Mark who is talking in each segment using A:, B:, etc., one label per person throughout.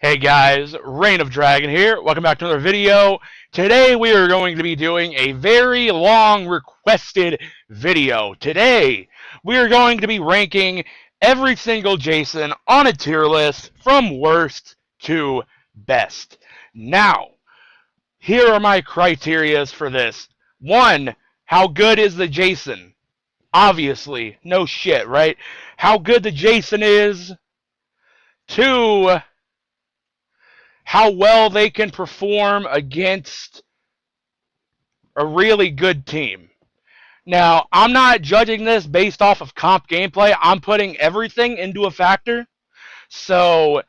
A: Hey guys, ReignOfDragon here. Welcome back to another video. Today we are going to be doing a very long requested video. Today we are going to be ranking every single Jason on a tier list from worst to best. Now, here are my criterias for this. 1. How good is the Jason? Obviously, no shit, right? How good the Jason is. 2. How well they can perform against a really good team. Now, I'm not judging this based off of comp gameplay. I'm putting everything into a factor. So,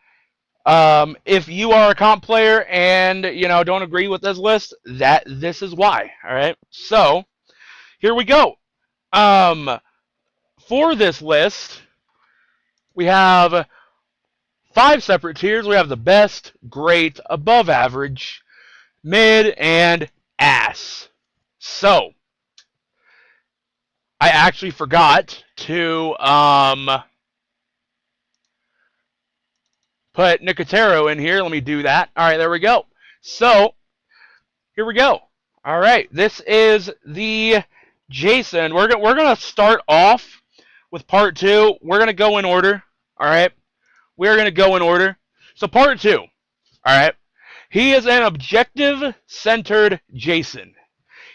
A: if you are a comp player and, don't agree with this list, this is why. All right? So, here we go. For this list, we have 5 separate tiers. We have the best, great, above average, mid, and ass. So, I actually forgot to put Nicotero in here. Let me do that. All right, there we go. So, here we go. All right, this is the Jason. We're gonna start off with part 2. We're gonna go in order. All right. We're going to go in order. So part 2, all right, he is an objective-centered Jason.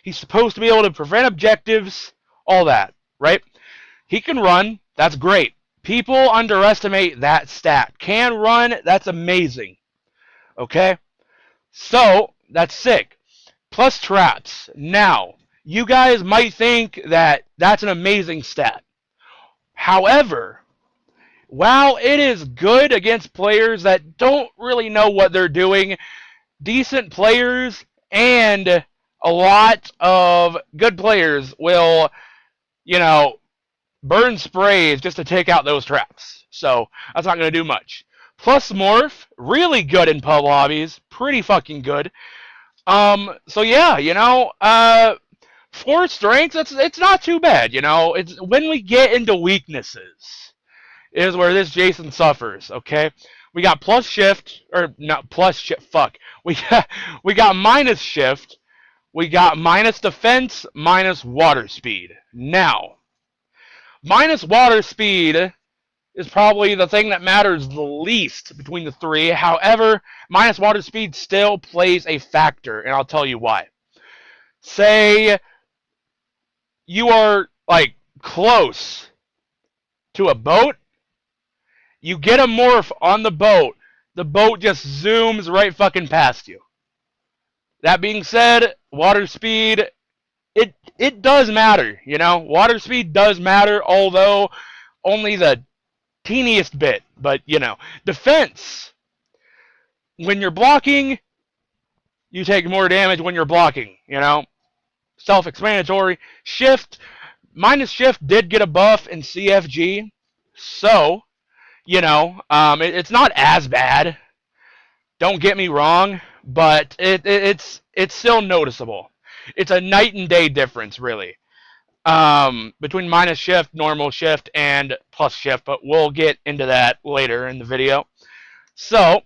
A: He's supposed to be able to prevent objectives, all that, right? He can run. That's great. People underestimate that stat. Can run. That's amazing. Okay? So, that's sick. Plus traps. Now, you guys might think that that's an amazing stat. However, while it is good against players that don't really know what they're doing, decent players and a lot of good players will, burn sprays just to take out those traps. So that's not going to do much. Plus Morph, really good in pub lobbies. Pretty fucking good. So yeah, 4 strengths, it's not too bad, It's when we get into weaknesses is where this Jason suffers, okay? We got plus shift, or not plus shift, fuck. We got minus shift, we got minus defense, minus water speed. Now, minus water speed is probably the thing that matters the least between the 3. However, minus water speed still plays a factor, and I'll tell you why. Say you are, close to a boat. You get a morph on the boat just zooms right fucking past you. That being said, water speed, it does matter, Water speed does matter, although only the teeniest bit. But, defense. When you're blocking, you take more damage when you're blocking, Self-explanatory. Shift, minus shift did get a buff in CFG, so it's not as bad. Don't get me wrong, but it's still noticeable. It's a night and day difference, really, between minus shift, normal shift, and plus shift. But we'll get into that later in the video. So,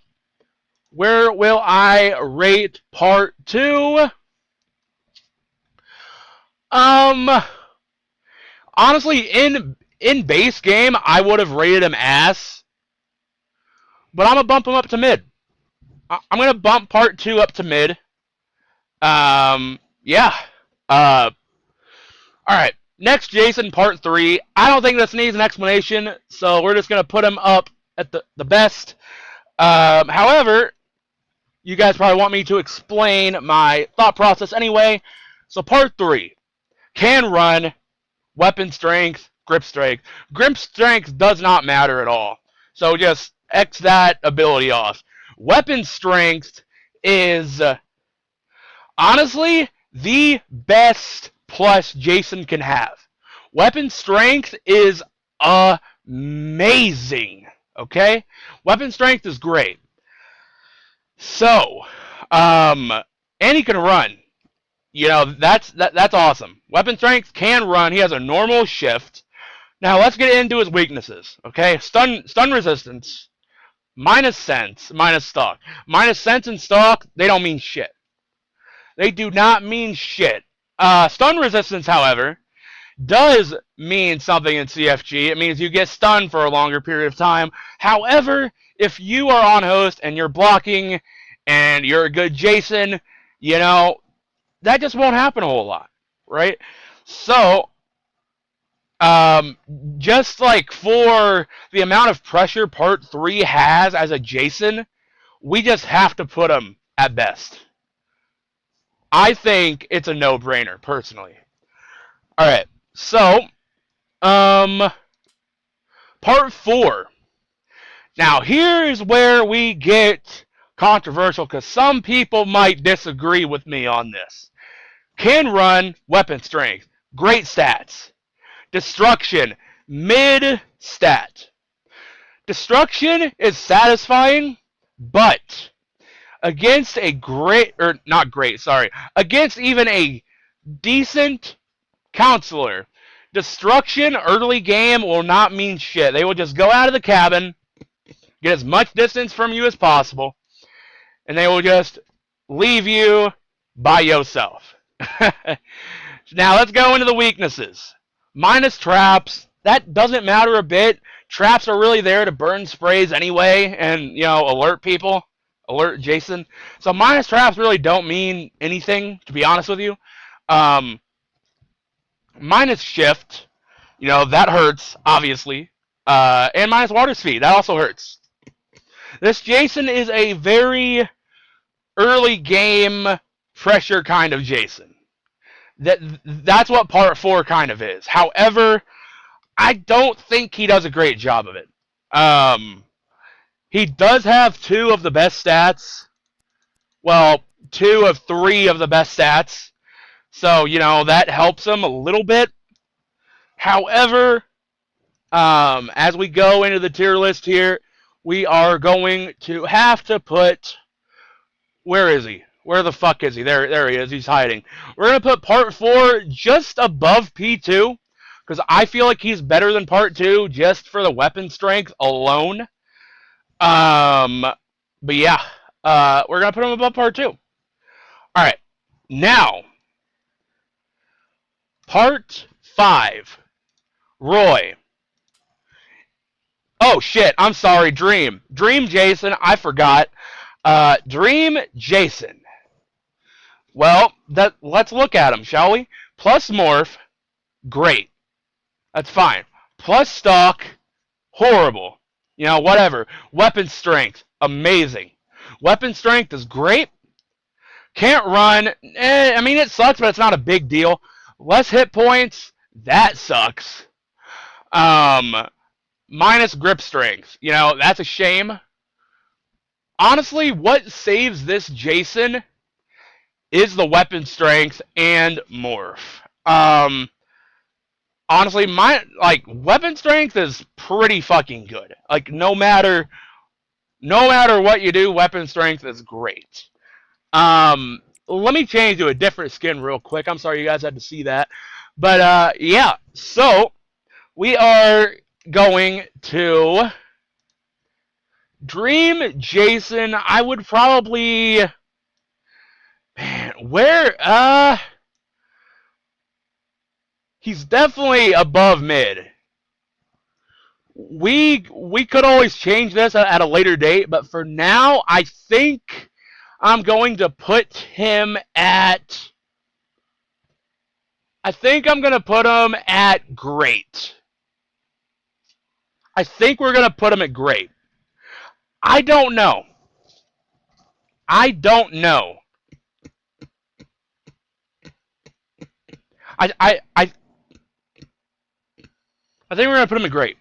A: where will I rate part 2? Honestly, in base game, I would have rated him ass, but I'm going to bump him up to mid. I'm going to bump part 2 up to mid. Yeah. Alright, next Jason, part 3. I don't think this needs an explanation, so we're just going to put him up at the best. However, you guys probably want me to explain my thought process anyway. So part 3. Can run, weapon strength, grip strength. Grip strength does not matter at all. So just X that ability off. Weapon strength is honestly the best plus Jason can have. Weapon strength is amazing. Okay? Weapon strength is great. So, and he can run. That's awesome. Weapon strength can run. He has a normal shift. Now let's get into his weaknesses. Okay, stun resistance, minus sense, minus stock. Minus sense and stock, they don't mean shit. They do not mean shit. Stun resistance, however, does mean something in CFG. It means you get stunned for a longer period of time. However, if you are on host and you're blocking and you're a good Jason, you know, that just won't happen a whole lot, right? So, just like for the amount of pressure Part 3 has as a Jason, we just have to put him at best. I think it's a no-brainer, personally. Alright, so, Part 4. Now, here's where we get controversial, because some people might disagree with me on this. Can run, weapon strength, great stats. Destruction, mid stat. Destruction is satisfying, but against a against even a decent counselor, destruction early game will not mean shit. They will just go out of the cabin, get as much distance from you as possible, and they will just leave you by yourself. Now let's go into the weaknesses. Minus traps, that doesn't matter a bit. Traps are really there to burn sprays anyway and, you know, alert people. Alert Jason. So minus traps really don't mean anything, to be honest with you. Minus shift, you know, that hurts, obviously. And minus water speed, that also hurts. This Jason is a very early game pressure kind of Jason. That's what Part 4 kind of is. However, I don't think he does a great job of it. He does have 2 of the best stats. Well, 2 of 3 of the best stats. So, you know, that helps him a little bit. However, as we go into the tier list here, we are going to have to put... Where is he? Where the fuck is he? There he is. He's hiding. We're going to put Part 4 just above P2, because I feel like he's better than Part 2 just for the weapon strength alone. But yeah, we're going to put him above Part 2. Alright, now, Part 5. Roy. Oh shit, I'm sorry, Dream. Dream Jason, I forgot. Dream Jason. Well, let's look at him, shall we? Plus morph, great. That's fine. Plus stock, horrible. You know, whatever. Weapon strength, amazing. Weapon strength is great. Can't run. I mean, it sucks, but it's not a big deal. Less hit points, that sucks. Minus grip strength. You know, that's a shame. Honestly, what saves this Jason is the weapon strength and morph. Honestly, weapon strength is pretty fucking good. Like, no matter what you do, weapon strength is great. Let me change to a different skin real quick. I'm sorry you guys had to see that. But, yeah. So, we are going to Dream Jason. I would probably... Man, where... He's definitely above mid. We could always change this at a later date, but for now, I think I'm going to put him at... I think I'm going to put him at great. I think we're going to put him at great. I don't know. I think we're going to put him at great.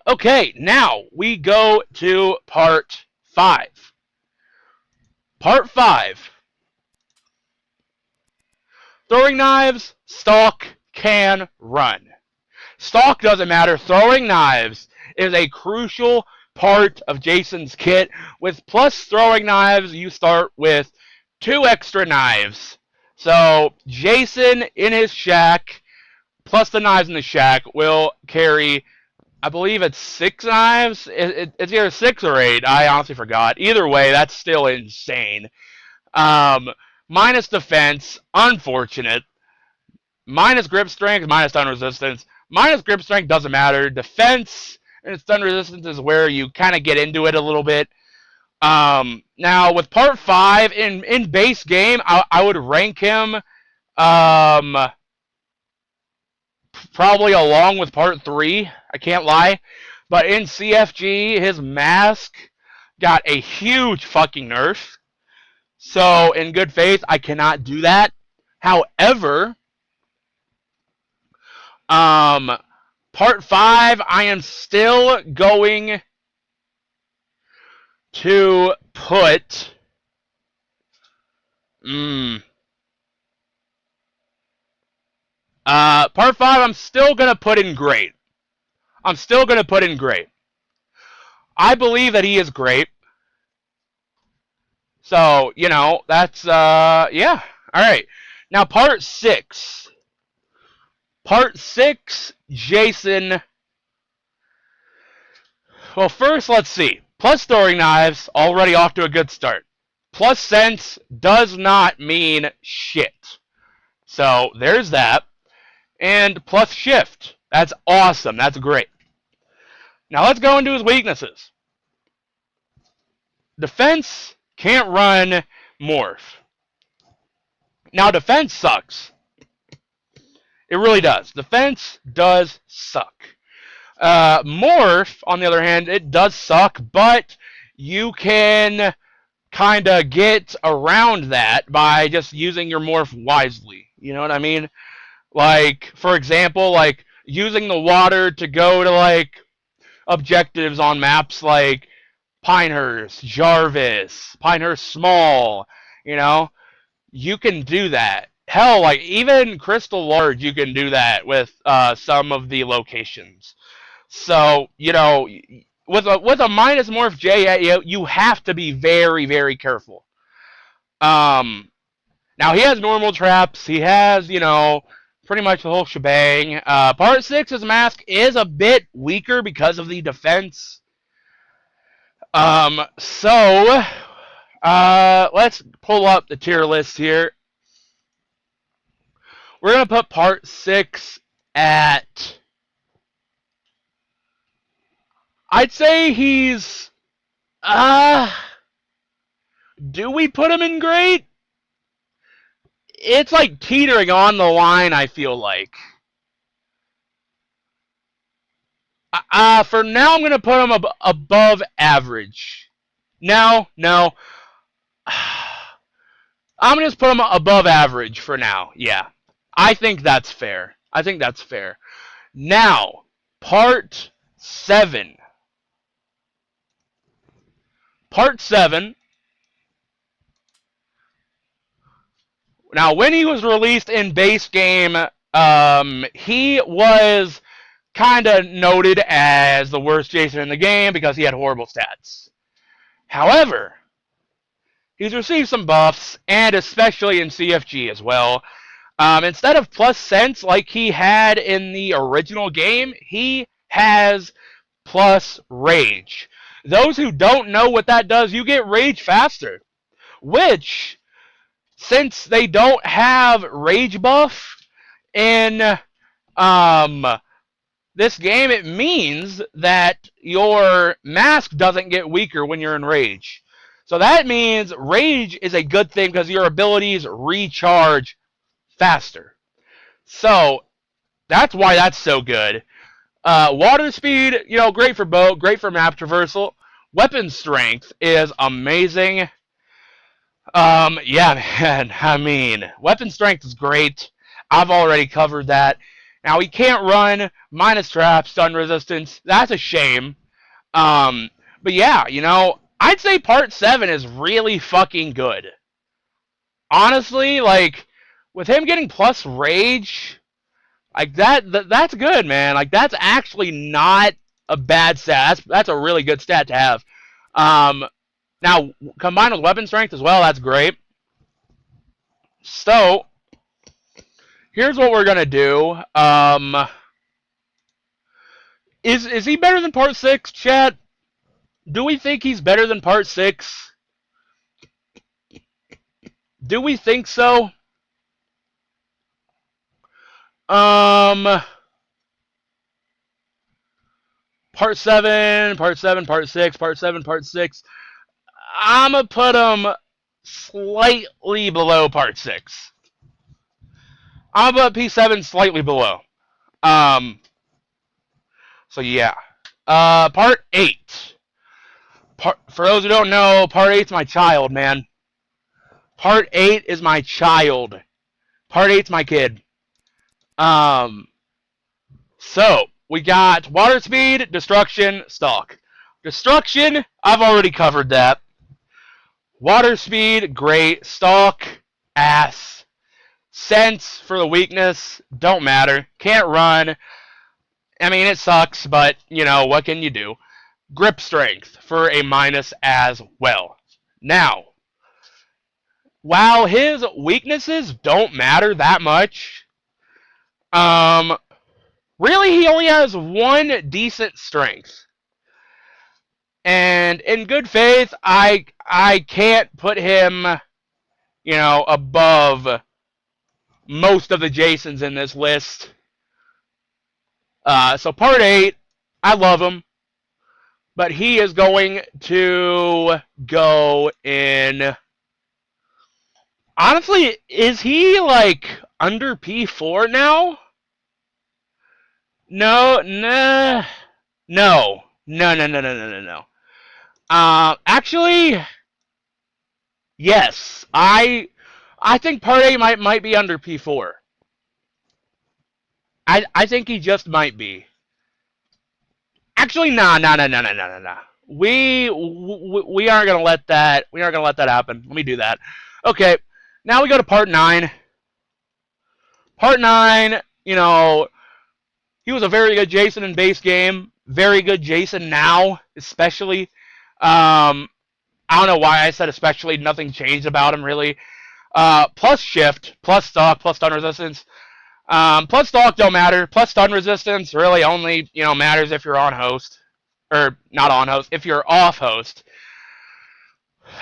A: Okay, now we go to Part 5. Part 5. Throwing knives, stock, can, run. Stock doesn't matter. Throwing knives is a crucial part of Jason's kit. With plus throwing knives, you start with 2 extra knives. So, Jason in his shack, plus the knives in the shack, will carry I believe it's 6 knives. It's either 6 or 8. I honestly forgot. Either way, that's still insane. Minus defense, unfortunate. Minus grip strength, minus stun resistance. Minus grip strength doesn't matter. Defense and stun resistance is where you kind of get into it a little bit. Now with part 5 in base game, I would rank him probably along with part 3. I can't lie, but in CFG, his mask got a huge fucking nerf. So in good faith, I cannot do that. However, part 5, I am still going to put part 5, I'm still going to put in great. I'm still going to put in great. I believe that he is great. So, you know, that's, yeah. All right. Now, part 6. Part 6, Jason. Well, first, let's see. Plus throwing knives, already off to a good start. Plus sense does not mean shit. So, there's that. And plus shift. That's awesome. That's great. Now, let's go into his weaknesses. Defense can't run morph. Now, defense sucks. It really does. Defense does suck. Morph, on the other hand, it does suck, but you can kind of get around that by just using your morph wisely. You know what I mean? Like, for example, like using the water to go to like objectives on maps like Pinehurst, Jarvis, Pinehurst Small, you know? You can do that. Hell, like even Crystal Large, you can do that with some of the locations. So, you know, with a minus morph J, you have to be very, very careful. Now he has normal traps. He has, you know, pretty much the whole shebang. Part 6's mask is a bit weaker because of the defense. So let's pull up the tier list here. We're going to put part 6 at, I'd say he's, do we put him in great? It's like teetering on the line, I feel like. For now, I'm going to put him above average. No. I'm going to just put him above average for now, yeah. I think that's fair. Now, part 7. Part 7. Now, when he was released in base game, he was kind of noted as the worst Jason in the game because he had horrible stats. However, he's received some buffs, and especially in CFG as well. Instead of plus sense like he had in the original game, he has plus rage. Those who don't know what that does, you get rage faster. Which, since they don't have rage buff in this game, it means that your mask doesn't get weaker when you're in rage. So that means rage is a good thing because your abilities recharge faster. So that's why that's so good. Water speed, you know, great for boat, great for map traversal. Weapon strength is amazing. Yeah, man, I mean, weapon strength is great. I've already covered that. Now, he can't run, minus trap, stun resistance. That's a shame. But yeah, you know, I'd say part 7 is really fucking good. Honestly, like, with him getting plus rage, like, that's good, man. Like, that's actually not a bad stat. That's a really good stat to have. Now, combined with weapon strength as well, that's great. So, here's what we're going to do. Is he better than Part 6, chat? Do we think he's better than Part 6? Do we think so? Part 7, Part 7, Part 6, Part 7, Part 6. I'm going to put him slightly below Part 6. I'm going to put P7 slightly below. So yeah. Part 8. For those who don't know, Part 8's my child, man. Part 8 is my child. Part 8's my kid. So, we got Water Speed, Destruction, Stalk. Destruction, I've already covered that. Water Speed, great. Stalk, ass. Sense for the weakness, don't matter. Can't run. I mean, it sucks, but, you know, what can you do? Grip Strength for a minus as well. Now, while his weaknesses don't matter that much, really he only has one decent strength. And in good faith, I can't put him, you know, above most of the Jasons in this list. So Part 8, I love him, but he is going to go in... Honestly, is he, like, under P4 now? No. Actually, yes. I think Part 8 might be under P4. I think he just might be. Actually, no. We aren't gonna let that. We aren't gonna let that happen. Let me do that. Okay. Now we go to Part 9. Part 9, you know, he was a very good Jason in base game. Very good Jason now, especially. I don't know why I said especially. Nothing changed about him, really. Plus shift, plus stalk, plus stun resistance. Plus stalk don't matter. Plus stun resistance really only, you know, matters if you're on host. Or, not on host, if you're off host.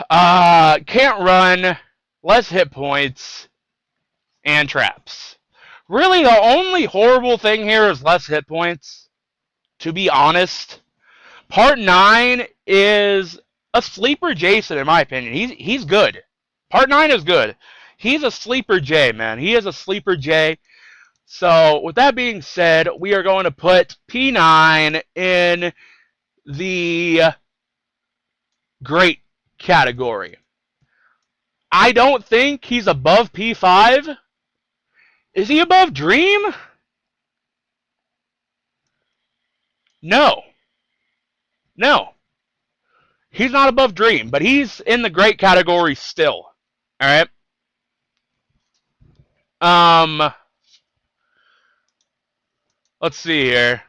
A: Can't run. Less hit points, and traps. Really, the only horrible thing here is less hit points, to be honest. Part 9 is a sleeper Jason, in my opinion. He's good. Part 9 is good. He's a sleeper J, man. He is a sleeper J. So, with that being said, we are going to put P9 in the great category. I don't think he's above P5. Is he above Dream? No. He's not above Dream, but he's in the great category still. Alright? Let's see here.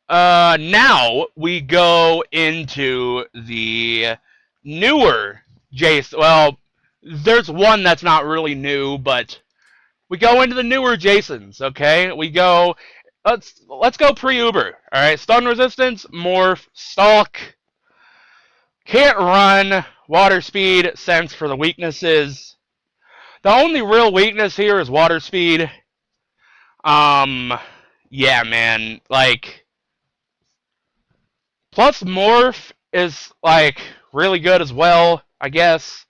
A: Now we go into the newer Jason. Well, there's one that's not really new, but we go into the newer Jasons, okay? We go, let's go pre-Uber, alright? Stun resistance, morph, stalk, can't run, water speed, sense for the weaknesses. The only real weakness here is water speed. Yeah, man, like, plus morph is, like, really good as well, I guess.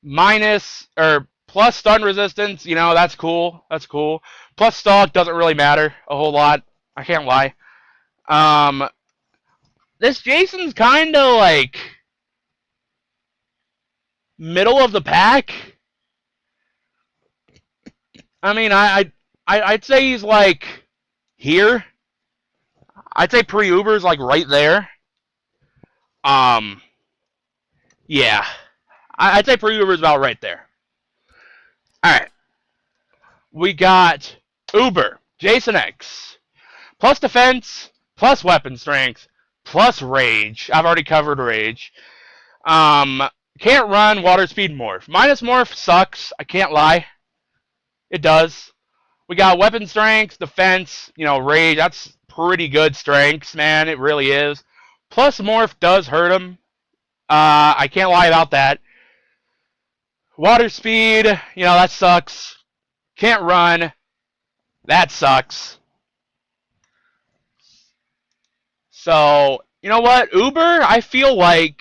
A: Minus, or plus stun resistance, you know, that's cool. That's cool. Plus stalk doesn't really matter a whole lot. I can't lie. This Jason's kind of, like, middle of the pack. I mean, I'd say he's, like, here. I'd say pre-Uber's, like, right there. Yeah. I'd say pre-Uber's about right there. Alright. We got Uber, Jason X. Plus defense, plus weapon strength, plus rage. I've already covered rage. Can't run, water speed, morph. Minus morph sucks, I can't lie. It does. We got weapon strength, defense, rage. That's pretty good strengths, man. It really is. Plus morph does hurt him. I can't lie about that. Water speed, that sucks. Can't run. That sucks. So, you know what? Uber, I feel like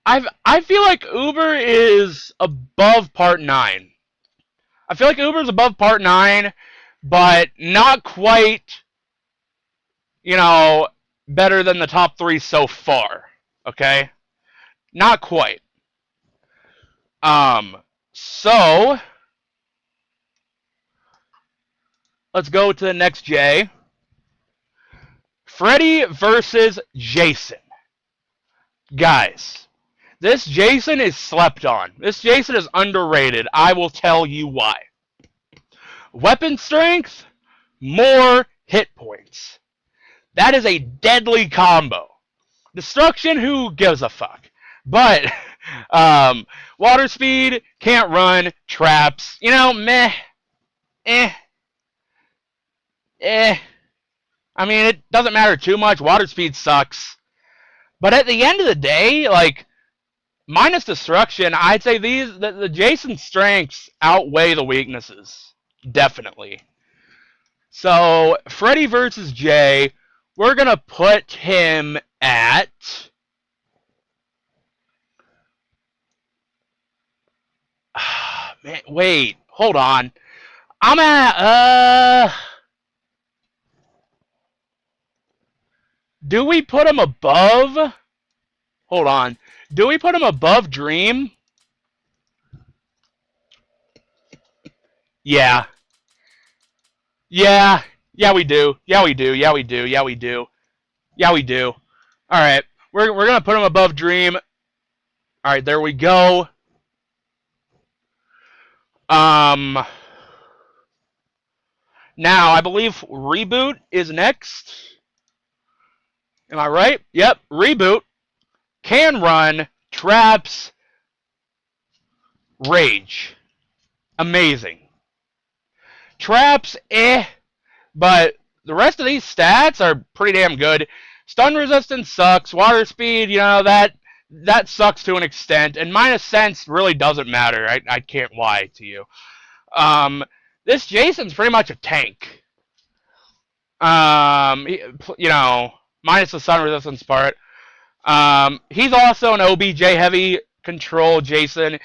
A: I feel like Uber is above Part 9. I feel like Uber is above Part 9, but not quite, better than the top 3 so far. Okay? Not quite. So let's go to the next J. Freddy versus Jason. Guys, this Jason is slept on. This Jason is underrated. I will tell you why. Weapon strength, more hit points. That is a deadly combo. Destruction, who gives a fuck? But, water speed, can't run, traps, meh, I mean, it doesn't matter too much. Water speed sucks. But at the end of the day, minus destruction, I'd say the Jason strengths outweigh the weaknesses. Definitely. So, Freddy versus Jay, we're going to put him at... Man, wait, hold on. I'm at, do we put him above? Hold on. Do we put him above Dream? Yeah. Yeah, we do. Yeah, we do. Yeah, we do. Yeah, we do. Yeah, we do. All right. We're going to put him above Dream. All right, there we go. Now, I believe Reboot is next. Am I right? Yep, Reboot. Can run, traps, rage. Amazing. Traps, but the rest of these stats are pretty damn good. Stun resistance sucks. Water speed, that sucks to an extent. And minus sense really doesn't matter. I can't lie to you. This Jason's pretty much a tank. Minus the stun resistance part. He's also an OBJ heavy control Jason.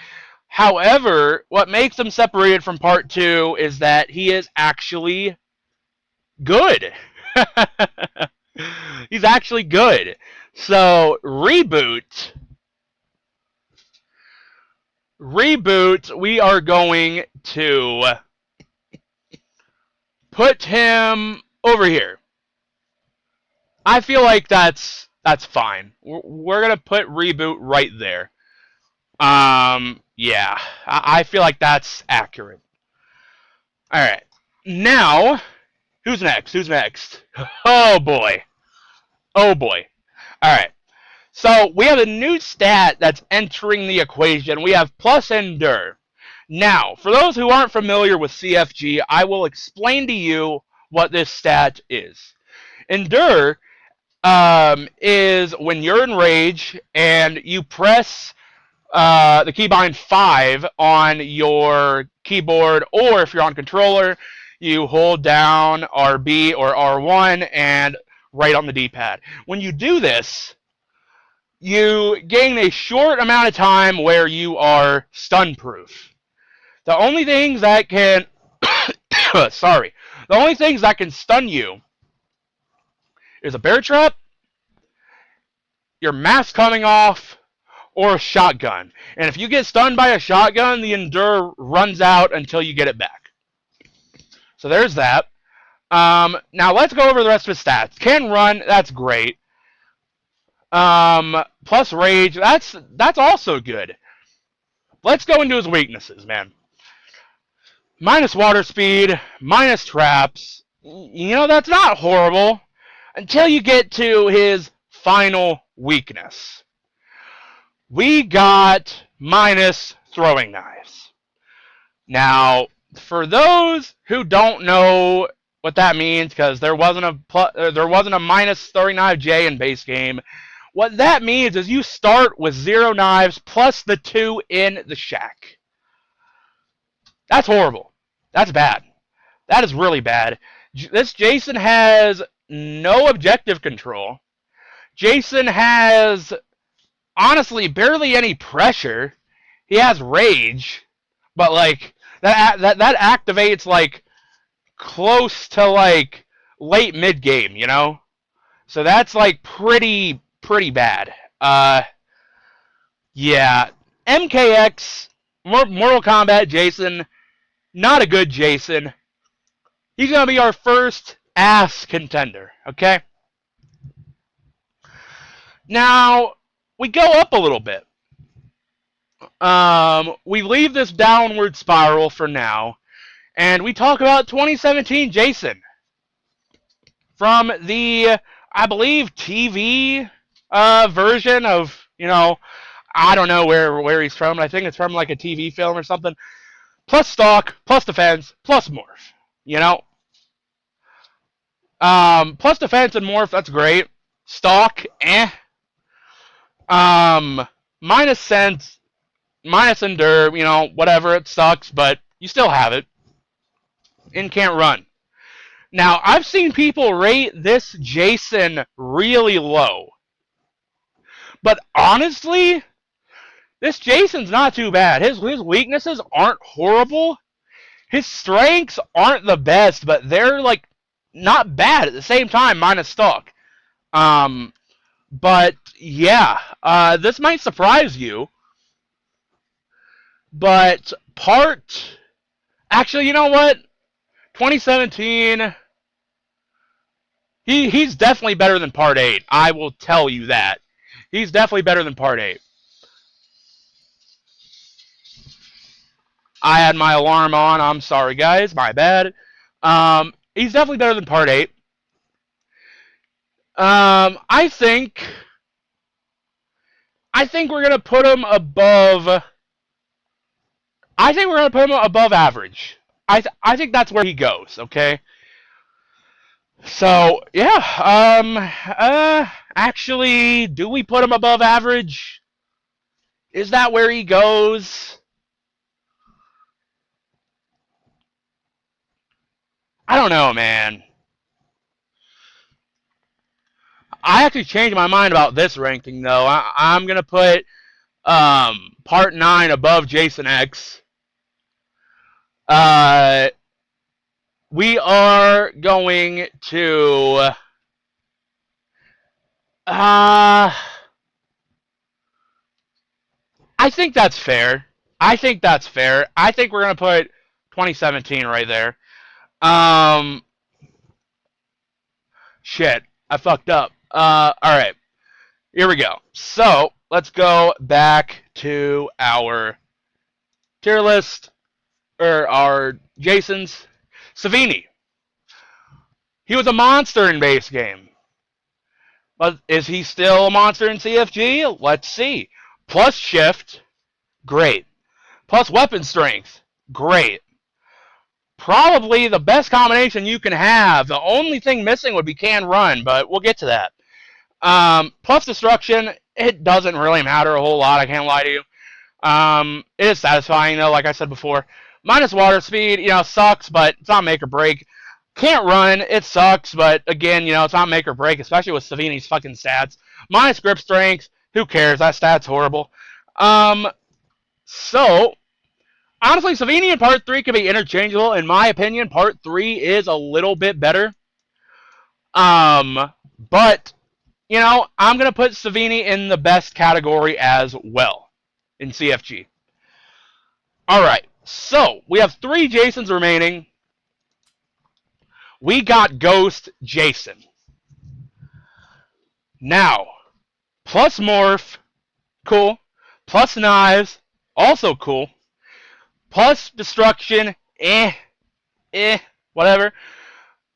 A: However, what makes him separated from Part 2 is that he is actually good. He's actually good. So, Reboot, we are going to put him over here. I feel like that's fine. We're going to put Reboot right there. Yeah, I feel like that's accurate. All right. Now, who's next? Oh, boy. Oh, boy. All right. So, we have a new stat that's entering the equation. We have plus Endure. Now, for those who aren't familiar with CFG, I will explain to you what this stat is. Endure is when you're in rage and you press the keybind 5 on your keyboard, or if you're on controller, you hold down RB or R1 and right on the D-pad. When you do this, you gain a short amount of time where you are stun-proof. The only things that can the only things that can stun you is a bear trap, your mask coming off, or a shotgun. And if you get stunned by a shotgun, the Endure runs out until you get it back. So there's that. Now let's go over the rest of his stats. Can run, that's great. Plus rage, that's also good. Let's go into his weaknesses, man. Minus water speed, minus traps. That's not horrible until you get to his final weakness. We got minus throwing knives. Now, for those who don't know what that means, because there wasn't a minus 39 J in base game, what that means is you start with 0 knives plus the 2 in the shack. That's horrible. That's bad. That is really bad. This Jason has no objective control. Jason has, honestly, barely any pressure. He has rage, but like that activates like close to like late mid game, you know. So that's like pretty bad. Yeah, MKX Mortal Kombat Jason, not a good Jason. He's gonna be our first ass contender. Okay. Now we go up a little bit. We leave this downward spiral for now, and we talk about 2017 Jason from the, I believe, TV version of, you know, I don't know where he's from. I think it's from like a TV film or something. Plus stock, plus defense, plus morph. You know, plus defense and morph, that's great. Stock, eh. Minus sense, minus endure, you know, whatever, it sucks, but you still have it. And can't run. Now, I've seen people rate this Jason really low. But honestly, this Jason's not too bad. His weaknesses aren't horrible. His strengths aren't the best, but they're like not bad at the same time, minus stock. But yeah, this might surprise you. But actually, you know what? 2017, he's definitely better than Part 8. I will tell you that. He's definitely better than Part 8. I had my alarm on. I'm sorry, guys. My bad. He's definitely better than Part 8. I think we're gonna put him above. I think we're gonna put him above average. I think that's where he goes. Okay. So yeah. Actually, do we put him above average? Is that where he goes? I don't know, man. I actually changed my mind about this ranking, though. I'm going to put Part 9 above Jason X. We are going to... I think that's fair. I think we're going to put 2017 right there. Shit. I fucked up. Alright. Here we go. So, let's go back to our tier list. Or our Jasons. Savini. He was a monster in base game. But is he still a monster in CFG? Let's see. Plus shift. Great. Plus weapon strength. Great. Probably the best combination you can have. The only thing missing would be can run, but we'll get to that. Plus destruction, it doesn't really matter a whole lot, I can't lie to you. It is satisfying, though, like I said before. Minus water speed, you know, sucks, but it's not make or break. Can't run, it sucks, but again, you know, it's not make or break, especially with Savini's fucking stats. Minus grip strength, who cares? That stat's horrible. So... honestly, Savini in Part 3 can be interchangeable. In my opinion, Part 3 is a little bit better. But, you know, I'm going to put Savini in the best category as well in CFG. Alright, so we have 3 Jasons remaining. We got Ghost Jason. Now, plus Morph, cool. Plus Knives, also cool. Plus destruction, whatever.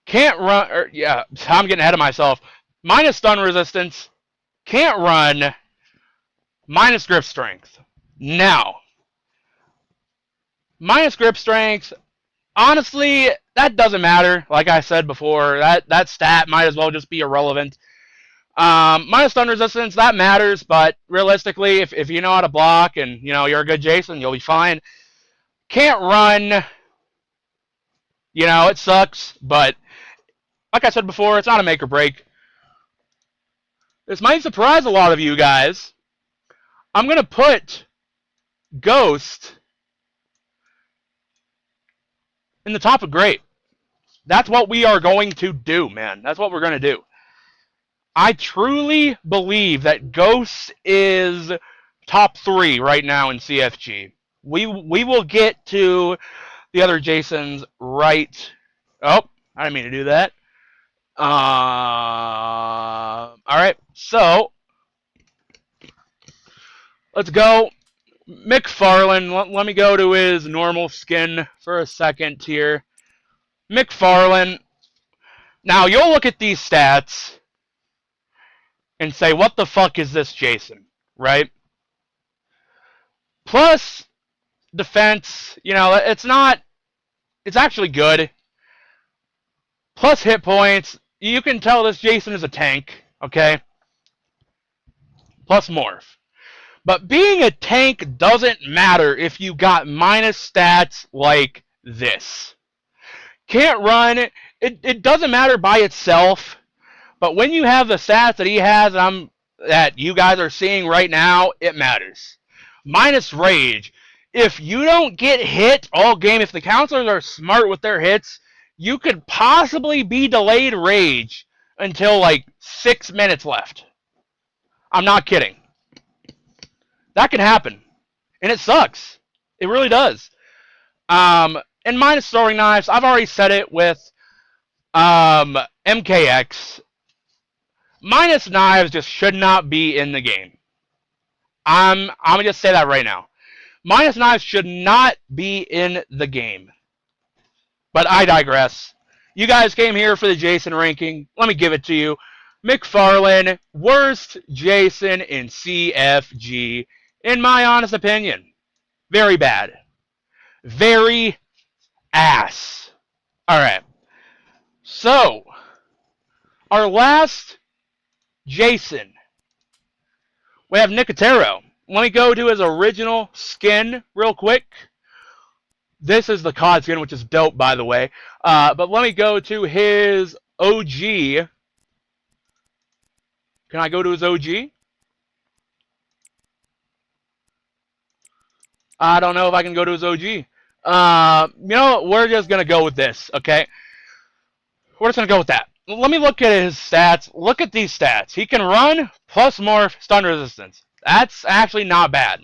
A: Can't run, or yeah, I'm getting ahead of myself. Minus stun resistance, can't run, minus grip strength. Now, Minus grip strength, honestly, that doesn't matter. Like I said before, that stat might as well just be irrelevant. Minus stun resistance, that matters, but realistically, if you know how to block and you're a good Jason, you'll be fine. Can't run, it sucks, but like I said before, it's not a make or break. This might surprise a lot of you guys. I'm going to put Ghost in the top of great. That's what we are going to do, man. That's what we're going to do. I truly believe that Ghost is top 3 right now in CFG. We will get to the other Jasons right. Oh, I didn't mean to do that. All right, so let's go. McFarland, let me go to his normal skin for a second here. McFarland. Now, you'll look at these stats and say, what the fuck is this Jason, right? Plus, defense, it's actually good. Plus hit points, you can tell this Jason is a tank, okay? Plus morph. But being a tank doesn't matter if you got minus stats like this. Can't run, it doesn't matter by itself, but when you have the stats that he has that you guys are seeing right now, it matters. Minus rage. If you don't get hit all game, if the counselors are smart with their hits, you could possibly be delayed rage until like 6 minutes left. I'm not kidding. That can happen. And it sucks. It really does. And minus throwing knives, I've already said it with MKX. Minus knives just should not be in the game. I'm going to just say that right now. Minus knives should not be in the game. But I digress. You guys came here for the Jason ranking. Let me give it to you. McFarland, worst Jason in CFG, in my honest opinion. Very bad. Very ass. Alright. So, our last Jason. We have Nicotero. Let me go to his original skin real quick. This is the COD skin, which is dope, by the way. But let me go to his OG. Can I go to his OG? I don't know if I can go to his OG. We're just going to go with this, okay? We're just going to go with that. Let me look at his stats. Look at these stats. He can run, plus morph, stun resistance. That's actually not bad.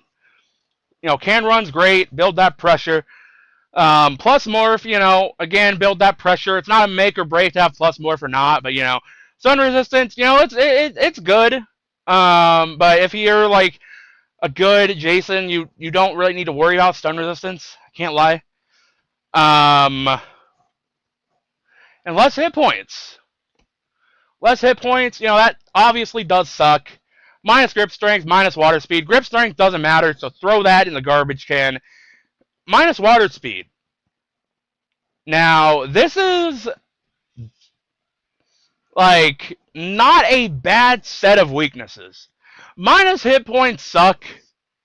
A: Can run's great. Build that pressure. Plus morph, again, build that pressure. It's not a make or break to have plus morph or not, but, stun resistance, it's good. But if you're, like, a good Jason, you don't really need to worry about stun resistance. I can't lie. And less hit points. Less hit points, that obviously does suck. Minus grip strength, minus water speed. Grip strength doesn't matter, so throw that in the garbage can. Minus water speed. Now, this is, like, not a bad set of weaknesses. Minus hit points suck.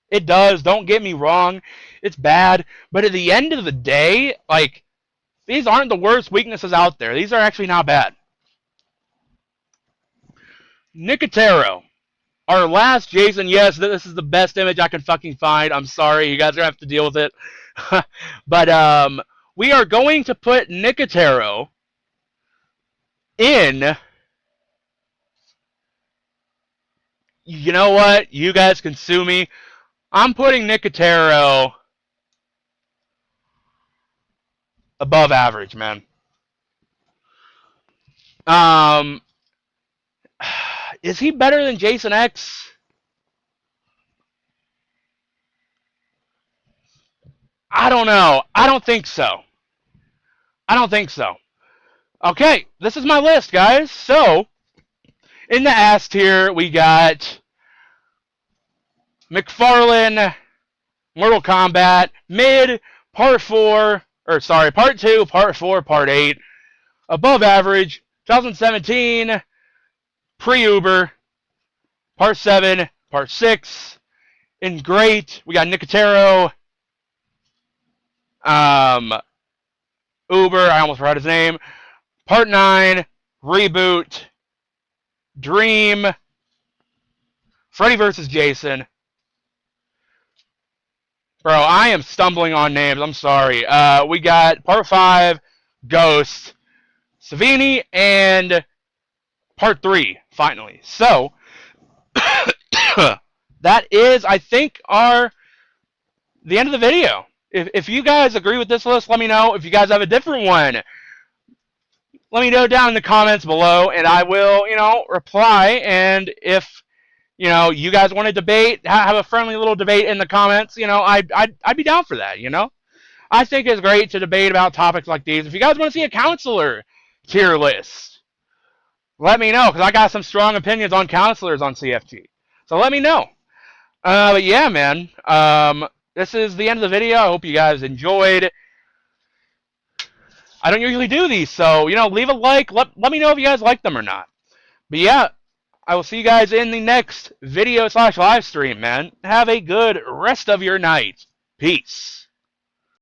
A: It does, don't get me wrong. It's bad. But at the end of the day, like, these aren't the worst weaknesses out there. These are actually not bad. Nicotero. Our last Jason, yes, this is the best image I can fucking find. I'm sorry, you guys are going to have to deal with it. But we are going to put Nicotero in... You know what? You guys can sue me. I'm putting Nicotero above average, man. Is he better than Jason X? I don't know. I don't think so. I don't think so. Okay, this is my list, guys. So, in the ass tier, we got McFarland, Mortal Kombat, mid, Part 4, or sorry, Part 2, Part 4, Part 8, Above Average, 2017, Pre-Uber, Part 7, Part 6, In Great, we got Nicotero, Uber, I almost forgot his name, Part 9, Reboot, Dream, Freddy vs. Jason. Bro, I am stumbling on names. I'm sorry. We got Part 5, Ghost, Savini, and Part 3, finally. So, that is, I think, the end of the video. If you guys agree with this list, let me know. If you guys have a different one, let me know down in the comments below, and I will, reply. And if, you guys want to debate, have a friendly little debate in the comments, I'd be down for that, I think it's great to debate about topics like these. If you guys want to see a counselor tier list, let me know, because I got some strong opinions on counselors on CFT. So let me know. But yeah, man, this is the end of the video. I hope you guys enjoyed. I don't usually do these, so, leave a like. Let me know if you guys like them or not. But yeah, I will see you guys in the next video / live stream, man. Have a good rest of your night. Peace.